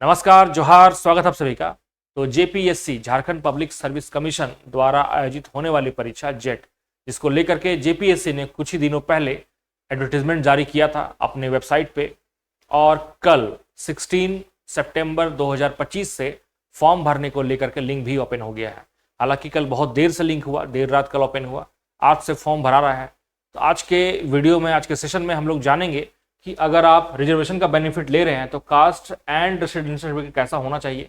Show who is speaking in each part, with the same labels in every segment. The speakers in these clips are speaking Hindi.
Speaker 1: नमस्कार, जोहार, स्वागत आप सभी का। तो JPSC Jharkhand public service commission द्वारा आयोजित होने वाली परीक्षा जेट, जिसको लेकर के जेपीएससी ने कुछ ही दिनों पहले एडवर्टीजमेंट जारी किया था अपने वेबसाइट पे, और कल 16 सितंबर 2025 से फॉर्म भरने को लेकर के लिंक भी ओपन हो गया है। हालांकि कल बहुत देर से लिंक हुआ, देर रात कल ओपन हुआ, आज से फॉर्म भरा रहा है। तो आज के वीडियो में, आज के सेशन में हम लोग जानेंगे कि अगर आप रिजर्वेशन का बेनिफिट ले रहे हैं तो कास्ट एंड रेसिडेंशियल सर्टिफिकेट कैसा होना चाहिए,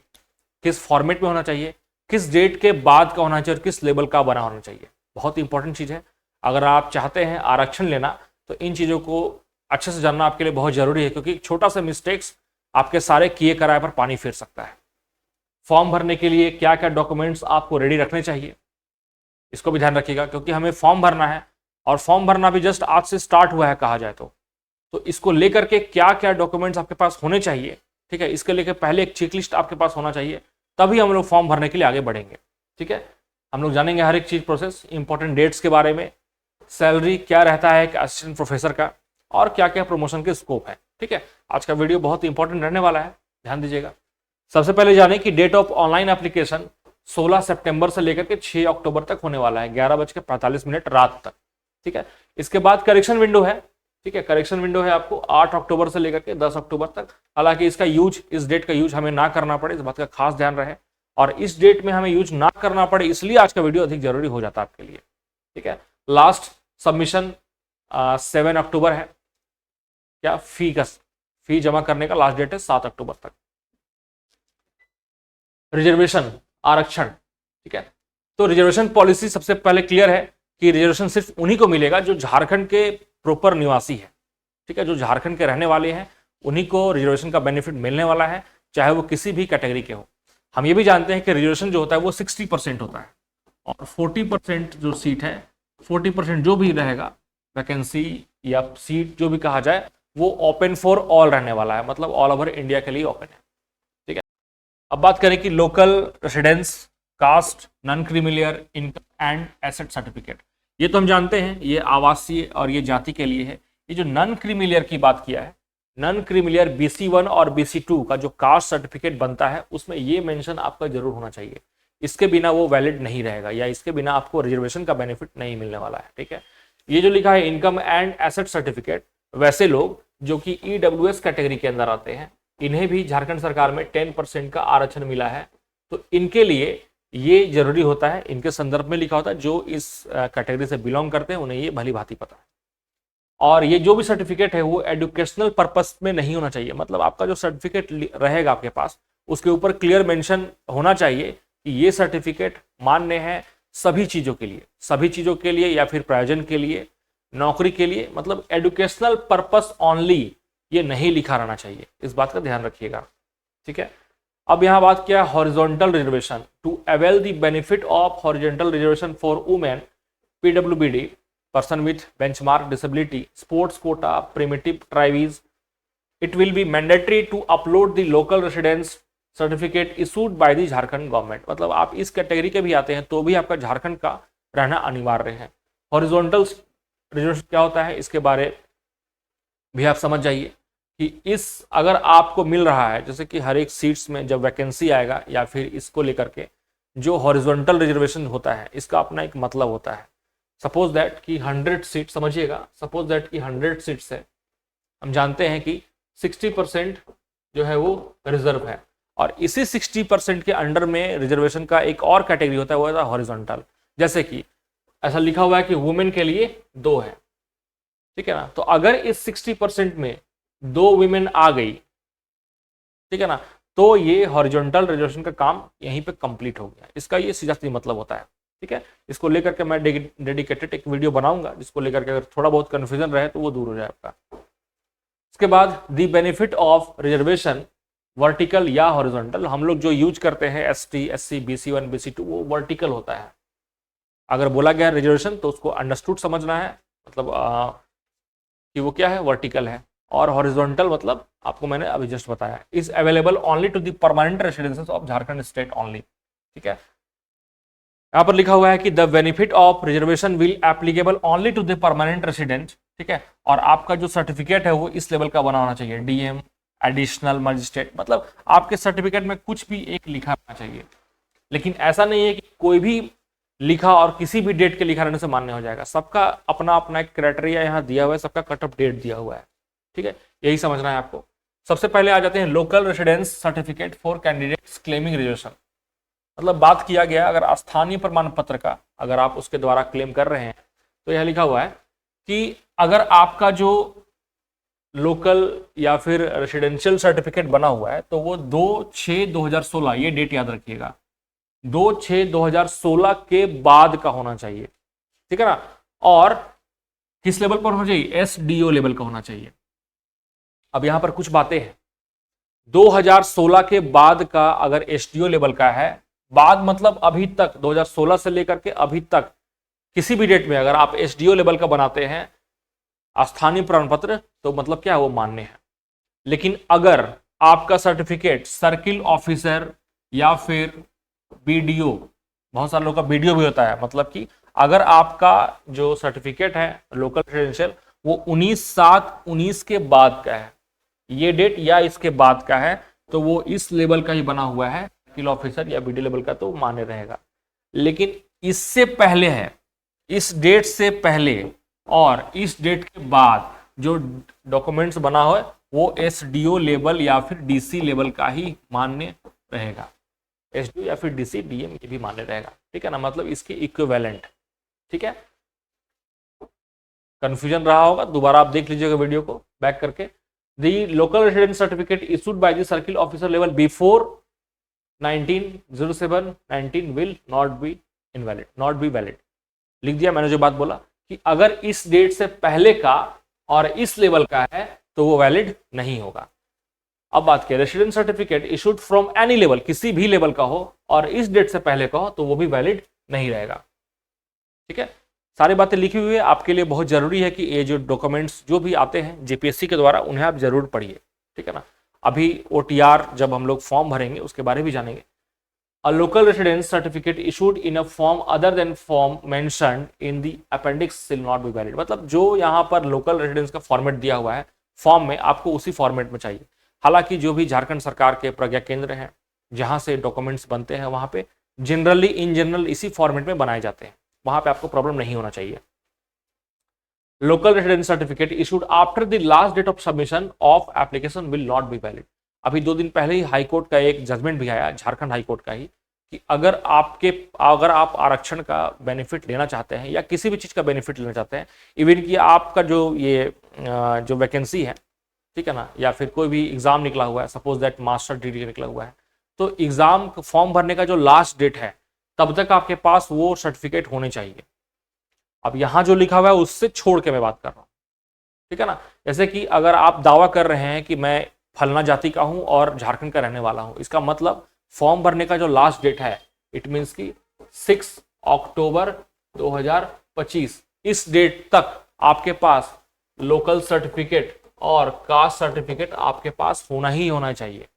Speaker 1: किस फॉर्मेट में होना चाहिए, किस डेट के बाद का होना चाहिए और किस लेवल का बना होना चाहिए। बहुत इंपॉर्टेंट चीज़ है। अगर आप चाहते हैं आरक्षण लेना तो इन चीज़ों को अच्छे से जानना आपके लिए बहुत ज़रूरी है, क्योंकि छोटा सा मिस्टेक्स आपके सारे किए कराए पर पानी फेर सकता है। फॉर्म भरने के लिए क्या क्या डॉक्यूमेंट्स आपको रेडी रखने चाहिए, इसको भी ध्यान रखिएगा, क्योंकि हमें फॉर्म भरना है और फॉर्म भरना भी जस्ट आज से स्टार्ट हुआ है कहा जाए तो इसको लेकर के क्या क्या डॉक्यूमेंट्स आपके पास होने चाहिए, ठीक है, इसके लेकर पहले एक चेकलिस्ट आपके पास होना चाहिए, तभी हम लोग फॉर्म भरने के लिए आगे बढ़ेंगे। ठीक है, हम लोग जानेंगे हर एक चीज, प्रोसेस, इंपॉर्टेंट डेट्स के बारे में, सैलरी क्या रहता है एक असिस्टेंट प्रोफेसर का, और क्या क्या प्रमोशन के स्कोप है। ठीक है, आज का वीडियो बहुत इंपॉर्टेंट रहने वाला है, ध्यान दीजिएगा। सबसे पहले जाने कि डेट ऑफ ऑनलाइन एप्लीकेशन 16 सितंबर से लेकर के 6 अक्टूबर तक होने वाला है, 11:45 रात तक। ठीक है, इसके बाद करेक्शन विंडो है। ठीक है, करेक्शन विंडो है आपको 8 अक्टूबर से लेकर के 10 अक्टूबर तक। हालांकि इसका यूज, इस डेट का यूज हमें ना करना पड़े, इस बात का खास ध्यान रहे, और इस डेट में हमें यूज ना करना पड़े इसलिए आज का वीडियो अधिक जरूरी हो जाता है आपके लिए। ठीक है, लास्ट सबमिशन 7 अक्टूबर है। क्या फी जमा करने का लास्ट डेट है 7 अक्टूबर तक। रिजर्वेशन, आरक्षण, ठीक है, तो रिजर्वेशन पॉलिसी सबसे पहले क्लियर है कि रिजर्वेशन सिर्फ उन्हीं को मिलेगा जो झारखंड के प्रॉपर निवासी है। ठीक है, जो झारखंड के रहने वाले हैं उन्हीं को रिजर्वेशन का बेनिफिट मिलने वाला है, चाहे वो किसी भी कैटेगरी के हो। हम ये भी जानते हैं कि रिजर्वेशन जो होता है वो 60% होता है, और 40% जो सीट है, 40% जो भी रहेगा वैकेंसी या सीट जो भी कहा जाए, वो ओपन फॉर ऑल रहने वाला है, मतलब ऑल ओवर इंडिया के लिए ओपन है। ठीक है, अब बात करें कि local residence, caste, non creamy layer, income and asset certificate, ये तो हम जानते हैं, ये आवासीय और ये जाति के लिए है। ये जो नॉन क्रीमिलियर की बात किया है, नॉन क्रीमिलियर BC1 और BC2 का जो कास्ट सर्टिफिकेट बनता है उसमें ये मेंशन आपका जरूर होना चाहिए। इसके बिना वो वैलिड नहीं रहेगा, या इसके बिना आपको रिजर्वेशन का बेनिफिट नहीं मिलने वाला है। ठीक है, ये जो लिखा है इनकम एंड एसेट सर्टिफिकेट, वैसे लोग जो कि EWS कैटेगरी के अंदर आते हैं, इन्हें भी झारखंड सरकार में 10% का आरक्षण मिला है, तो इनके लिए ये जरूरी होता है। इनके संदर्भ में लिखा होता है, जो इस कैटेगरी से बिलोंग करते हैं उन्हें ये भली भांति पता है। और ये जो भी सर्टिफिकेट है वो एजुकेशनल पर्पस में नहीं होना चाहिए, मतलब आपका जो सर्टिफिकेट रहेगा आपके पास, उसके ऊपर क्लियर मेंशन होना चाहिए कि ये सर्टिफिकेट मान्य है सभी चीजों के लिए, सभी चीजों के लिए, या फिर प्रयोजन के लिए, नौकरी के लिए, मतलब एजुकेशनल पर्पस ओनली ये नहीं लिखा रहना चाहिए, इस बात का ध्यान रखिएगा। ठीक है, अब यहां बात किया horizontal reservation, to avail the benefit of horizontal reservation for women, PWBD, person with benchmark disability, sports quota, primitive tribes, it will be mandatory to upload the local residence certificate issued by the Jharkhand government. मतलब आप इस कैटेगरी के भी आते हैं तो भी आपका झारखंड का रहना अनिवार्य है। हॉरिजॉन्टल रिजर्वेशन क्या होता है इसके बारे भी आप समझ जाइए कि इस, अगर आपको मिल रहा है, जैसे कि हर एक सीट्स में जब वैकेंसी आएगा या फिर इसको लेकर के जो हॉरिजॉन्टल रिजर्वेशन होता है, इसका अपना एक मतलब होता है। सपोज दैट कि 100 सीट, समझिएगा, सपोज दैट कि 100 सीट्स है, हम जानते हैं कि 60% जो है वो रिजर्व है, और इसी 60% के अंडर में रिजर्वेशन का एक और कैटेगरी होता है, वो होता है हॉरिजॉन्टल। जैसे कि ऐसा लिखा हुआ है कि वुमेन के लिए 2 है, ठीक है ना, तो अगर इस 60% में 2 विमेन आ गई, ठीक है ना, तो ये हॉरिजॉन्टल रिजर्वेशन का काम यहीं पे कंप्लीट हो गया। इसका ये सीधा सीधा मतलब होता है। ठीक है, इसको लेकर के मैं डेडिकेटेड एक वीडियो बनाऊंगा, जिसको लेकर के अगर थोड़ा बहुत कंफ्यूजन रहे तो वो दूर हो जाए आपका। उसके बाद the benefit of reservation vertical या हॉरिजॉन्टल, हम लोग जो यूज करते हैं ST, SC, BC1, BC2, वो वर्टिकल होता है। अगर बोला गया है रिजर्वेशन तो उसको अंडरस्टूड समझना है, मतलब कि वो क्या है, वर्टिकल है, और हॉरिजॉन्टल मतलब आपको मैंने अभी जस्ट बताया, is available only to the permanent residences of Jharkhand state only. ठीक है, यहाँ पर लिखा हुआ है कि the benefit of reservation will applicable only to the permanent resident. ठीक है, और आपका जो सर्टिफिकेट है वो इस लेवल का बना होना चाहिए, DM एडिशनल मजिस्ट्रेट, मतलब आपके सर्टिफिकेट में कुछ भी एक लिखा रहना चाहिए। लेकिन ऐसा नहीं है कि कोई भी लिखा और किसी भी डेट के लिखा रहने से मान्य हो जाएगा। सबका अपना अपना एक क्राइटेरिया यहाँ दिया हुआ है, सबका कट ऑफ डेट दिया हुआ है, ठीक है, यही समझना है आपको। सबसे पहले आ जाते हैं local residence certificate for candidates claiming reservation. मतलब बात किया गया अगर स्थानीय प्रमाण पत्र का, अगर आप उसके द्वारा क्लेम कर रहे हैं तो यह लिखा हुआ है कि अगर आपका जो लोकल या फिर रेसिडेंशियल सर्टिफिकेट बना हुआ है तो वो 2/6/2016, ये डेट याद रखिएगा, 2/6/2016 के बाद का होना चाहिए, ठीक है ना। और किस लेवल पर होना चाहिए? एसडीओ लेवल का होना चाहिए। अब यहां पर कुछ बातें हैं, 2016 के बाद का अगर एसडीओ लेवल का है, बाद मतलब अभी तक 2016 से लेकर के अभी तक किसी भी डेट में अगर आप एसडीओ लेवल का बनाते हैं स्थानीय प्रमाण पत्र, तो मतलब क्या है, वो मान्य है। लेकिन अगर आपका सर्टिफिकेट सर्किल ऑफिसर या फिर बीडीओ, बहुत सारे लोगों का बीडीओ भी होता है, मतलब कि अगर आपका जो सर्टिफिकेट है लोकल रेसिडेंशियल वो 19/7/19 के बाद का है, ये डेट या इसके बाद का है, तो वो इस लेवल का ही बना हुआ है सर्किल ऑफिसर या बीडीओ लेवल का, तो मान्य रहेगा। लेकिन इससे पहले है, इस डेट से पहले और इस डेट के बाद जो डॉक्यूमेंट्स बना हो वो एसडीओ लेवल या फिर डीसी लेवल का ही मान्य रहेगा। एसडीओ या फिर डीसी डीएम ये भी मान्य रहेगा, ठीक है ना, मतलब इसके इक्विवेलेंट, ठीक है। कंफ्यूजन रहा होगा, दोबारा आप देख लीजिएगा वीडियो को बैक करके। The local residence certificate issued by the circle officer level before 1907-19 will not B invalid, not be valid. लिख दिया मैंने जो बात बोला कि अगर इस डेट से पहले का और इस लेवल का है तो वो वैलिड नहीं होगा। अब बात करें residence certificate issued from any level, किसी भी लेवल का हो और इस डेट से पहले का हो तो वो भी वैलिड नहीं रहेगा, ठीक है। सारी बातें लिखी हुई है, आपके लिए बहुत जरूरी है कि ये जो डॉक्यूमेंट्स जो भी आते हैं जेपीएससी के द्वारा उन्हें आप जरूर पढ़िए, ठीक है ना। अभी ओटीआर जब हम लोग फॉर्म भरेंगे उसके बारे में भी जानेंगे। A local residence certificate issued in a form other than form mentioned in the appendix shall not be valid। मतलब जो यहाँ पर लोकल रेसिडेंस का फॉर्मेट दिया हुआ है फॉर्म में, आपको उसी फॉर्मेट में चाहिए। हालांकि जो भी झारखंड सरकार के प्रज्ञा केंद्र हैं जहां से डॉक्यूमेंट्स बनते हैं वहां पे जनरली इन जनरल इसी फॉर्मेट में बनाए जाते हैं, वहां पे आपको प्रॉब्लम नहीं होना चाहिए। Local residence certificate issued after the last date of submission of application will not be valid. अभी 2 दिन पहले ही हाईकोर्ट का एक जजमेंट भी आया, झारखंड हाईकोर्ट का ही, कि अगर आप आरक्षण का बेनिफिट लेना चाहते हैं या किसी भी चीज़ का बेनिफिट लेना चाहते हैं, इवन कि आपका जो वैकेंसी है, ठीक है ना, या फिर कोई भी एग्जाम निकला हुआ है, सपोज दैट मास्टर डिग्री निकला हुआ है, तो एग्जाम फॉर्म भरने का जो लास्ट डेट है तब तक आपके पास वो सर्टिफिकेट होने चाहिए। अब यहाँ जो लिखा हुआ है उससे छोड़ के मैं बात कर रहा हूँ, ठीक है ना। जैसे कि अगर आप दावा कर रहे हैं कि मैं फलना जाति का हूं और झारखंड का रहने वाला हूं, इसका मतलब फॉर्म भरने का जो लास्ट डेट है इट मींस कि 6 अक्टूबर 2025, इस डेट तक आपके पास लोकल सर्टिफिकेट और कास्ट सर्टिफिकेट आपके पास होना ही होना चाहिए।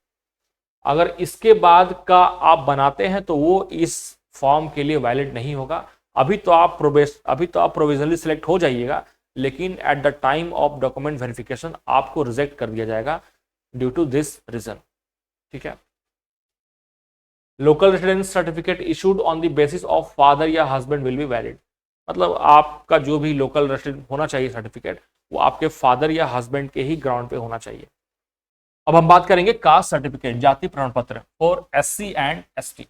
Speaker 1: अगर इसके बाद का आप बनाते हैं तो वो इस फॉर्म के लिए वैलिड नहीं होगा। अभी तो आप प्रोविजनली सिलेक्ट हो जाइएगा, लेकिन at the time of document verification आपको रिजेक्ट कर दिया जाएगा ड्यू टू दिस रीजन, ठीक है। Local residence certificate issued on the basis of father या हस्बैंड विल बी वैलिड। मतलब आपका जो भी लोकल रेसिडेंट होना चाहिए सर्टिफिकेट वो आपके फादर या हस्बैंड के ही ग्राउंड पे होना चाहिए। अब हम बात करेंगे कास्ट सर्टिफिकेट, जाति प्रमाण पत्र for SC and ST,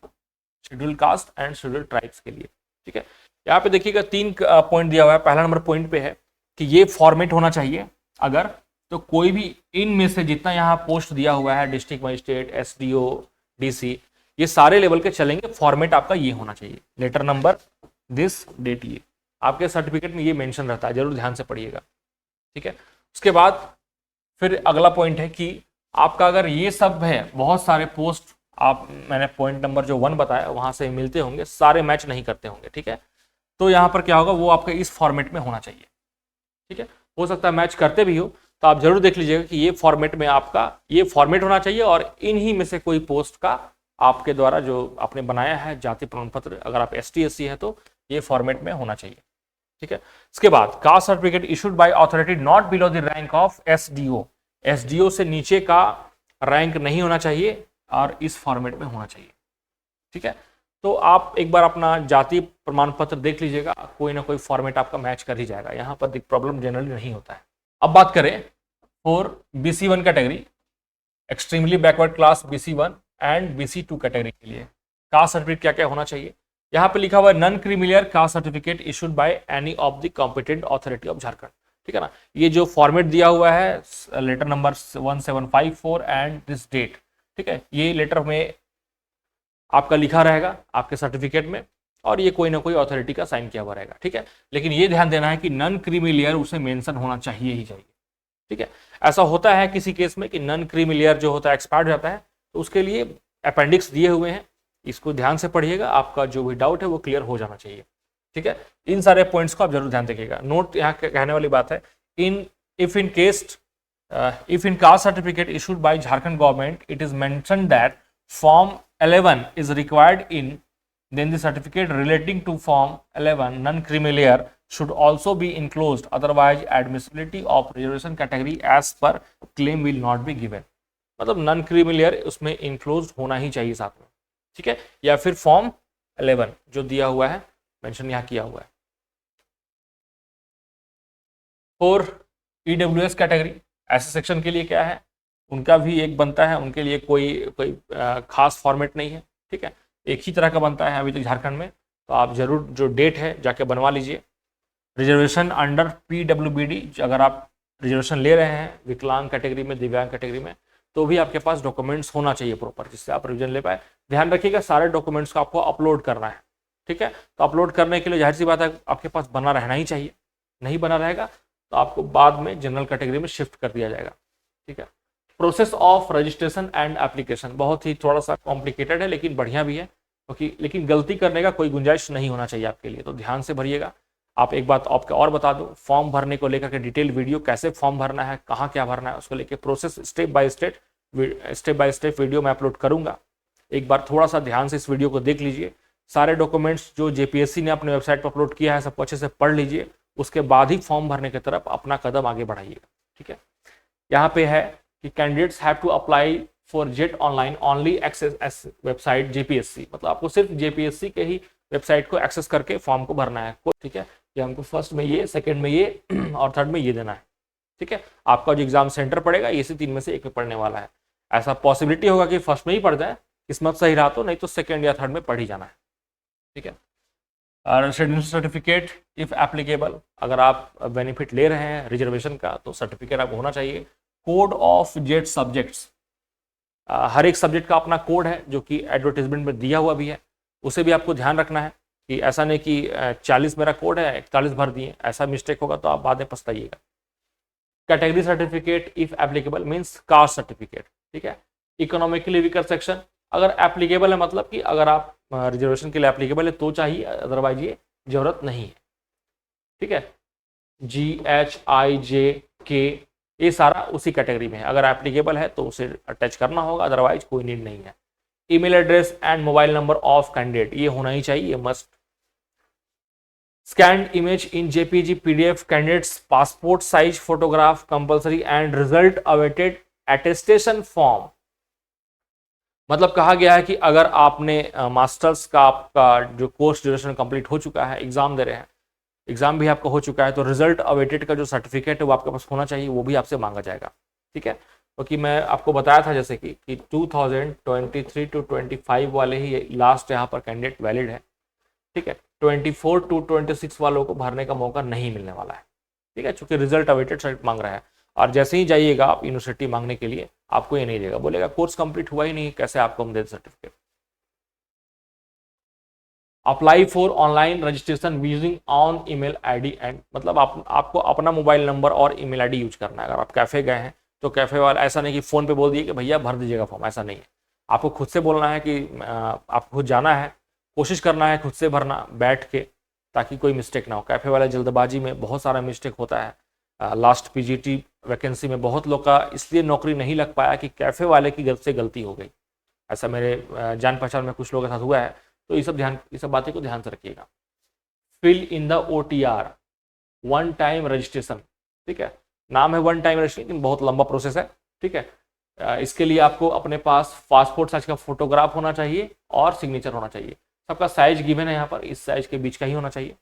Speaker 1: schedule caste and schedule tribes के लिए, ठीक है। यहाँ पे देखिएगा 3 पॉइंट दिया हुआ है। पहला नंबर पॉइंट पे है कि ये फॉर्मेट होना चाहिए अगर, तो कोई भी इनमें से जितना यहाँ पोस्ट दिया हुआ है डिस्ट्रिक्ट मजिस्ट्रेट, एसडीओ, डीसी, ये सारे लेवल के चलेंगे, फॉर्मेट आपका ये होना चाहिए, लेटर नंबर दिस डेट, ये आपके सर्टिफिकेट में ये मेंशन रहता है, जरूर ध्यान से पढ़िएगा, ठीक है। उसके बाद फिर अगला पॉइंट है कि आपका अगर ये सब है, बहुत सारे पोस्ट मैंने पॉइंट नंबर जो 1 बताया वहां से मिलते होंगे, सारे मैच नहीं करते होंगे, ठीक है, तो यहाँ पर क्या होगा वो आपका इस फॉर्मेट में होना चाहिए, ठीक है। हो सकता है मैच करते भी हो, तो आप जरूर देख लीजिएगा कि ये फॉर्मेट में आपका ये फॉर्मेट होना चाहिए और इन्हीं में से कोई पोस्ट का आपके द्वारा जो आपने बनाया है जाति प्रमाण पत्र, अगर आप एसटी एससी है तो ये फॉर्मेट में होना चाहिए, ठीक है। इसके बाद cast certificate issued by authority not below the rank of SDO SDO से नीचे का रैंक नहीं होना चाहिए और इस फॉर्मेट में होना चाहिए। ठीक है, तो आप एक बार अपना जाति प्रमाण पत्र देख लीजिएगा, कोई ना कोई फॉर्मेट आपका मैच कर ही जाएगा, यहाँ पर प्रॉब्लम जनरली नहीं होता है। अब बात करें for BC1 category, extremely backward class BC1 and BC2 category के लिए कास्ट सर्टिफिकेट क्या क्या होना चाहिए। यहाँ पे लिखा हुआ है non creamy layer caste certificate issued by any of the competent authority of Jharkhand. ठीक है ना, ये जो फॉर्मेट दिया हुआ है letter number 1754 and this date, ठीक है, ये लेटर में आपका लिखा रहेगा आपके सर्टिफिकेट में, और ये कोई ना कोई अथॉरिटी का साइन किया हुआ रहेगा। ठीक है, लेकिन ये ध्यान देना है कि नॉन क्रीमिलियर उसे मेंशन होना चाहिए ही चाहिए। ठीक है, ऐसा होता है किसी केस में कि नॉन क्रीमिलियर जो होता है एक्सपायर्ड जाता है, तो उसके लिए अपेंडिक्स दिए हुए हैं, इसको ध्यान से पढ़िएगा, आपका जो भी डाउट है वो क्लियर हो जाना चाहिए। ठीक है, इन सारे पॉइंट्स को आप जरूर ध्यान रखिएगा। नोट यहाँ कहने वाली बात है, if in cast certificate issued bye Jharkhand government it is mentioned that Form 11 is required in, then the certificate relating to Form 11 non-creamier should also be enclosed, otherwise admissibility of reservation category as per claim will not be given। मतलब नॉन क्रीमिलियर उसमें इंक्लोज होना ही चाहिए साथ में। ठीक है, या फिर फॉर्म 11 जो दिया हुआ है, मेंशन यहाँ किया हुआ है। फॉर EWS कैटेगरी, ऐसे सेक्शन के लिए क्या है, उनका भी एक बनता है, उनके लिए कोई खास फॉर्मेट नहीं है। ठीक है, एक ही तरह का बनता है अभी तक झारखंड में, तो आप जरूर जो डेट है जाके बनवा लीजिए। रिजर्वेशन अंडर PWBD, अगर आप रिजर्वेशन ले रहे हैं विकलांग कैटेगरी में, दिव्यांग कैटेगरी में, तो भी आपके पास डॉक्यूमेंट्स होना चाहिए प्रॉपर, जिससे आप रिविजन ले पाए। ध्यान रखिएगा सारे डॉक्यूमेंट्स को आपको अपलोड करना है। ठीक है, तो अपलोड करने के लिए जाहिर सी बात है आपके पास बना रहना ही चाहिए, नहीं बना रहेगा तो आपको बाद में जनरल कैटेगरी में शिफ्ट कर दिया जाएगा। ठीक है, process of registration and application बहुत ही थोड़ा सा कॉम्प्लिकेटेड है, लेकिन बढ़िया भी है, क्योंकि लेकिन गलती करने का कोई गुंजाइश नहीं होना चाहिए आपके लिए, तो ध्यान से भरिएगा। आप एक बात आपको और बता दूं, फॉर्म भरने को लेकर के डिटेल वीडियो, कैसे फॉर्म भरना है, कहाँ क्या भरना है, उसको लेकर process step by step video मैं अपलोड करूंगा। एक बार थोड़ा सा ध्यान से इस वीडियो को देख लीजिए, सारे डॉक्यूमेंट्स जो JPSC ने अपने वेबसाइट पर अपलोड किया है सबको अच्छे से पढ़ लीजिए, उसके बाद ही फॉर्म भरने की तरफ अपना कदम आगे बढ़ाइएगा। ठीक है, यहाँ पे है कि candidates have to apply for JET online only access website JPSC, मतलब आपको सिर्फ JPSC के ही वेबसाइट को एक्सेस करके फॉर्म को भरना है। ठीक है, कि हमको फर्स्ट में ये, सेकंड में ये और थर्ड में ये देना है। ठीक है, आपका जो एग्जाम सेंटर पड़ेगा ये से 3 में से एक में पढ़ने वाला है। ऐसा पॉसिबिलिटी होगा कि फर्स्ट में ही पढ़ जाए, किस्मत सही रहा तो, नहीं तो सेकेंड या थर्ड में पढ़ ही जाना है। ठीक है, और सर्टिफिकेट इफ एप्लीकेबल, अगर आप बेनिफिट ले रहे हैं रिजर्वेशन का तो सर्टिफिकेट आपको होना चाहिए। कोड ऑफ जेट सब्जेक्ट्स, हर एक सब्जेक्ट का अपना कोड है जो कि एडवर्टीजमेंट में दिया हुआ भी है, उसे भी आपको ध्यान रखना है कि ऐसा नहीं कि 40 मेरा कोड है 41 भर दिए, ऐसा मिस्टेक होगा तो आप बाद में पछताइएगा। Category certificate if applicable means caste certificate. ठीक है, इकोनॉमिकली वीकर सेक्शन, अगर एप्लीकेबल है मतलब कि अगर आप रिजर्वेशन के लिए एप्लीकेबल है तो चाहिए, अदरवाइज ये जरूरत नहीं है। ठीक है, GHIJK ये सारा उसी कैटेगरी में है, अगर एप्लीकेबल है तो उसे अटैच करना होगा, अदरवाइज कोई नीड नहीं है। Email address and mobile number of candidate ये होना ही चाहिए, ये must. Scanned image in JPG PDF candidates passport size photograph compulsory and result awaited attestation form, मतलब कहा गया है कि अगर आपने मास्टर्स का आपका जो कोर्स ड्यूरेशन कंप्लीट हो चुका है, एग्जाम दे रहे हैं, एग्जाम भी आपका हो चुका है, तो रिजल्ट अवेटेड का जो सर्टिफिकेट है वो आपके पास होना चाहिए, वो भी आपसे मांगा जाएगा। ठीक है, क्योंकि मैं आपको बताया था जैसे कि 2023 to 25 वाले ही लास्ट यहाँ पर कैंडिडेट वैलिड है। ठीक है, 24 to 26 वालों को भरने का मौका नहीं मिलने वाला है। ठीक है, चूंकि रिजल्ट अवेटेड सर्टिफिकेट मांग रहा है, और जैसे ही जाइएगा आप यूनिवर्सिटी मांगने के लिए, आपको ये नहीं देगा, बोलेगा कोर्स कंप्लीट हुआ ही नहीं, कैसे आपको हम दे certificate. Apply for online registration using on email ID and, मतलब आपको अपना मोबाइल नंबर और ईमेल ID यूज करना है। अगर आप कैफे गए हैं तो कैफे वाला, ऐसा नहीं कि फ़ोन पे बोल दिए कि भैया भर दीजिएगा फॉर्म, ऐसा नहीं है। आपको खुद से बोलना है कि आपको खुद जाना है, कोशिश करना है खुद से भरना बैठ के, ताकि कोई मिस्टेक ना हो। कैफे वाले जल्दबाजी में बहुत सारा मिस्टेक होता है। लास्ट PGT वैकेंसी में बहुत लोग का इसलिए नौकरी नहीं लग पाया कि कैफे वाले की से गलती हो गई। ऐसा मेरे जान पहचान में कुछ लोगों के साथ हुआ है, तो ये सब बातें को ध्यान से रखिएगा। Fill in the OTR one time registration, ठीक है, नाम है वन टाइम रजिस्ट्रेशन, लेकिन बहुत लंबा प्रोसेस है। ठीक है, इसके लिए आपको अपने पास पासपोर्ट साइज का फोटोग्राफ होना चाहिए और सिग्नेचर होना चाहिए। सबका साइज गिवन है यहाँ पर, इस साइज के बीच का ही होना चाहिए।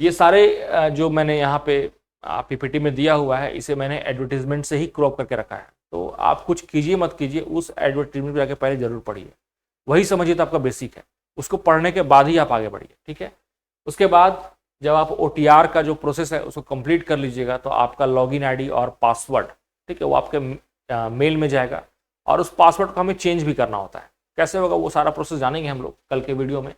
Speaker 1: ये सारे जो मैंने यहाँ पे पीपीटी में दिया हुआ है, इसे मैंने एडवर्टीजमेंट से ही क्रॉप करके रखा है। तो आप कुछ कीजिए मत कीजिए, उस एडवर्टीजमेंट पर जाके पहले जरूर पढ़िए, वही समझिए तो आपका बेसिक है। उसको पढ़ने के बाद ही आप आगे बढ़िए। ठीक है, उसके बाद जब आप OTR का जो प्रोसेस है उसको कंप्लीट कर लीजिएगा तो आपका लॉगिन आईडी और पासवर्ड, ठीक है, वो आपके मेल में जाएगा और उस पासवर्ड को हमें चेंज भी करना होता है। कैसे होगा वो सारा प्रोसेस जानेंगे हम लोग कल के वीडियो में।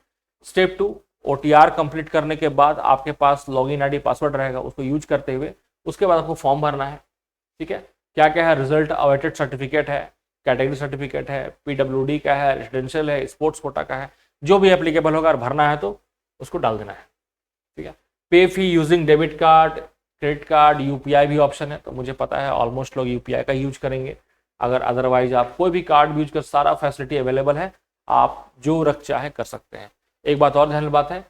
Speaker 1: स्टेप 2, OTR कंप्लीट करने के बाद आपके पास लॉगिन आईडी पासवर्ड रहेगा, उसको यूज करते हुए उसके बाद आपको फॉर्म भरना है। ठीक है, क्या क्या है, रिजल्ट अवेटेड सर्टिफिकेट है, कैटेगरी सर्टिफिकेट है, PWD का है, रेजिडेंशियल है, स्पोर्ट्स कोटा का है, जो भी एप्लीकेबल होगा और भरना है तो उसको डाल देना है। ठीक है, pay fee using debit card, credit card, UPI भी ऑप्शन है, तो मुझे पता है ऑलमोस्ट लोग UPI का यूज करेंगे। अगर अदरवाइज आप कोई भी कार्ड यूज कर, सारा फैसिलिटी अवेलेबल है, आप जो रख चाहे कर सकते हैं। एक बात और ध्यान बात है,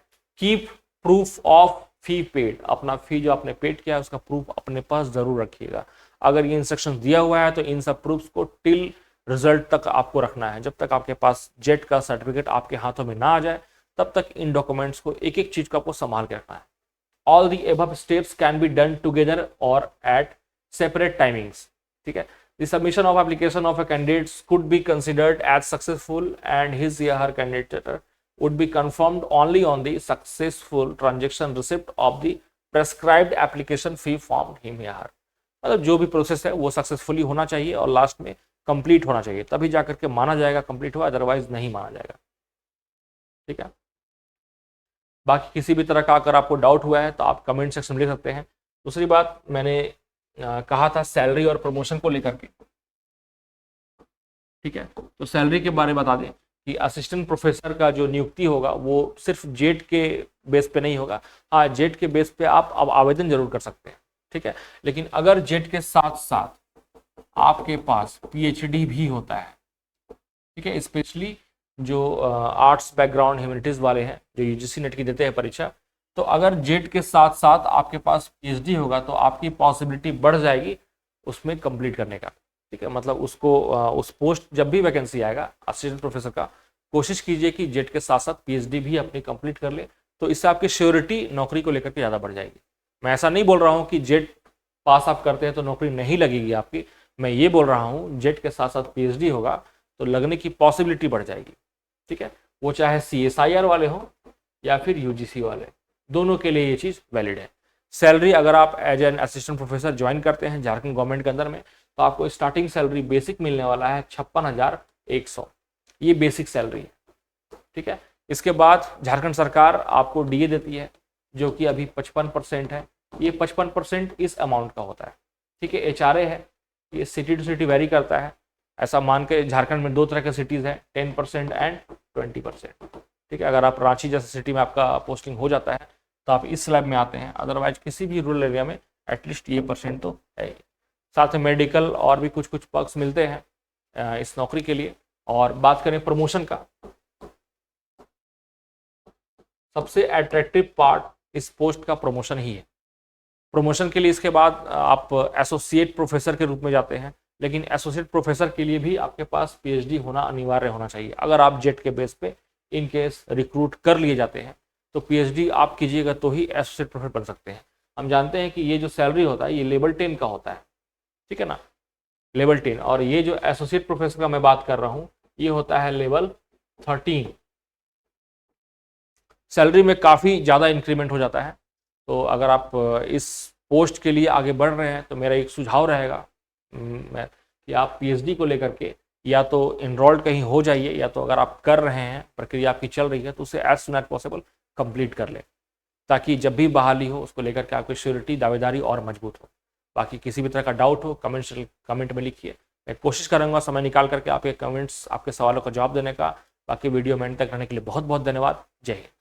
Speaker 1: keep proof of fee paid, अपना फी जो आपने पेड किया है उसका प्रूफ अपने पास जरूर रखिएगा। अगर ये इंस्ट्रक्शन दिया हुआ है तो इन सब प्रूफ्स को टिल रिजल्ट तक आपको रखना है। जब तक आपके पास जेट का सर्टिफिकेट आपके हाथों में ना आ जाए तब तक इन डॉक्यूमेंट्स को एक एक चीज को आपको संभाल के रखना है। All the above steps can be done together और एट सेपरेट टाइमिंग्स। ठीक है, the submission of application of a candidate could be considered as successful and his या her candidate would be confirmed only on the successful transaction receipt of the prescribed application fee from him या her। मतलब जो भी प्रोसेस है वो सक्सेसफुली होना चाहिए और लास्ट में कंप्लीट होना चाहिए, तभी जाकर के माना जाएगा कंप्लीट हुआ, अदरवाइज नहीं माना जाएगा। ठीक है, बाकी किसी भी तरह का अगर आपको डाउट हुआ है तो आप कमेंट सेक्शन में लिख सकते हैं। दूसरी बात मैंने कहा था सैलरी और प्रमोशन को लेकर के। ठीक है, तो सैलरी के बारे में बता दें कि असिस्टेंट प्रोफेसर का जो नियुक्ति होगा वो सिर्फ जेट के बेस पे नहीं होगा। हाँ, जेट के बेस पे आप अब आवेदन जरूर कर सकते हैं। ठीक है, लेकिन अगर जेट के साथ साथ आपके पास PhD भी होता है, ठीक है, स्पेशली जो आर्ट्स बैकग्राउंड ह्यूमैनिटीज वाले हैं जो UGC नेट की देते हैं परीक्षा, तो अगर जेट के साथ साथ आपके पास PhD होगा तो आपकी पॉसिबिलिटी बढ़ जाएगी उसमें कंप्लीट करने का। ठीक है, मतलब उसको उस पोस्ट जब भी वैकेंसी आएगा असिस्टेंट प्रोफेसर का, कोशिश कीजिए कि जेट के साथ साथ PhD भी अपनी कंप्लीट कर ले, तो इससे आपकी श्योरिटी नौकरी को लेकर के ज़्यादा बढ़ जाएगी। मैं ऐसा नहीं बोल रहा हूँ कि जेट पास आप करते हैं तो नौकरी नहीं लगेगी आपकी, मैं ये बोल रहा हूँ जेट के साथ साथ PhD होगा तो लगने की पॉसिबिलिटी बढ़ जाएगी। ठीक है, वो चाहे CSIR वाले हों या फिर UGC वाले, दोनों के लिए ये चीज़ वैलिड है। सैलरी अगर आप as an assistant professor join करते हैं झारखंड गवर्नमेंट के अंदर में तो आपको स्टार्टिंग सैलरी बेसिक मिलने वाला है 56,100, ये बेसिक सैलरी है। ठीक है, इसके बाद झारखंड सरकार आपको DA देती है जो कि अभी 55% है, ये 55% इस अमाउंट का होता है। ठीक है, HRA है, ये सिटी टू सिटी वेरी करता है, ऐसा मान के झारखंड में 2 तरह के सिटीज़ हैं, 10% एंड 20%। ठीक है, अगर आप रांची जैसे सिटी में आपका पोस्टिंग हो जाता है तो आप इस स्लैब में आते हैं, अदरवाइज किसी भी रूरल एरिया में एटलीस्ट ये % तो है। साथ में मेडिकल और भी कुछ कुछ पर्क्स मिलते हैं इस नौकरी के लिए। और बात करें प्रमोशन का, सबसे अट्रैक्टिव पार्ट इस पोस्ट का प्रमोशन ही है। प्रमोशन के लिए इसके बाद आप एसोसिएट प्रोफेसर के रूप में जाते हैं, लेकिन एसोसिएट प्रोफेसर के लिए भी आपके पास PhD होना अनिवार्य होना चाहिए। अगर आप जेट के बेस पे इन केस रिक्रूट कर लिए जाते हैं तो PhD आप कीजिएगा तो ही एसोसिएट प्रोफेसर बन सकते हैं। हम जानते हैं कि ये जो सैलरी होता है ये लेवल 10 का होता है, ठीक है ना, लेवल 10, और ये जो एसोसिएट प्रोफेसर का मैं बात कर रहा हूँ ये होता है लेवल 13। सैलरी में काफ़ी ज़्यादा इंक्रीमेंट हो जाता है। तो अगर आप इस पोस्ट के लिए आगे बढ़ रहे हैं तो मेरा एक सुझाव रहेगा कि आप PhD को लेकर के या तो इनरोल्ड कहीं हो जाइए, या तो अगर आप कर रहे हैं, प्रक्रिया आपकी चल रही है, तो उसे as soon as possible complete कर लें, ताकि जब भी बहाली हो उसको लेकर के आपकी श्योरिटी दावेदारी और मजबूत हो। बाकी किसी भी तरह का डाउट हो कमेंट में लिखिए, मैं कोशिश करूँगा समय निकाल करके आपके कमेंट्स, आपके सवालों का जवाब देने का। बाकी वीडियो में एंड तक रहने के लिए बहुत बहुत धन्यवाद। जय हिंद।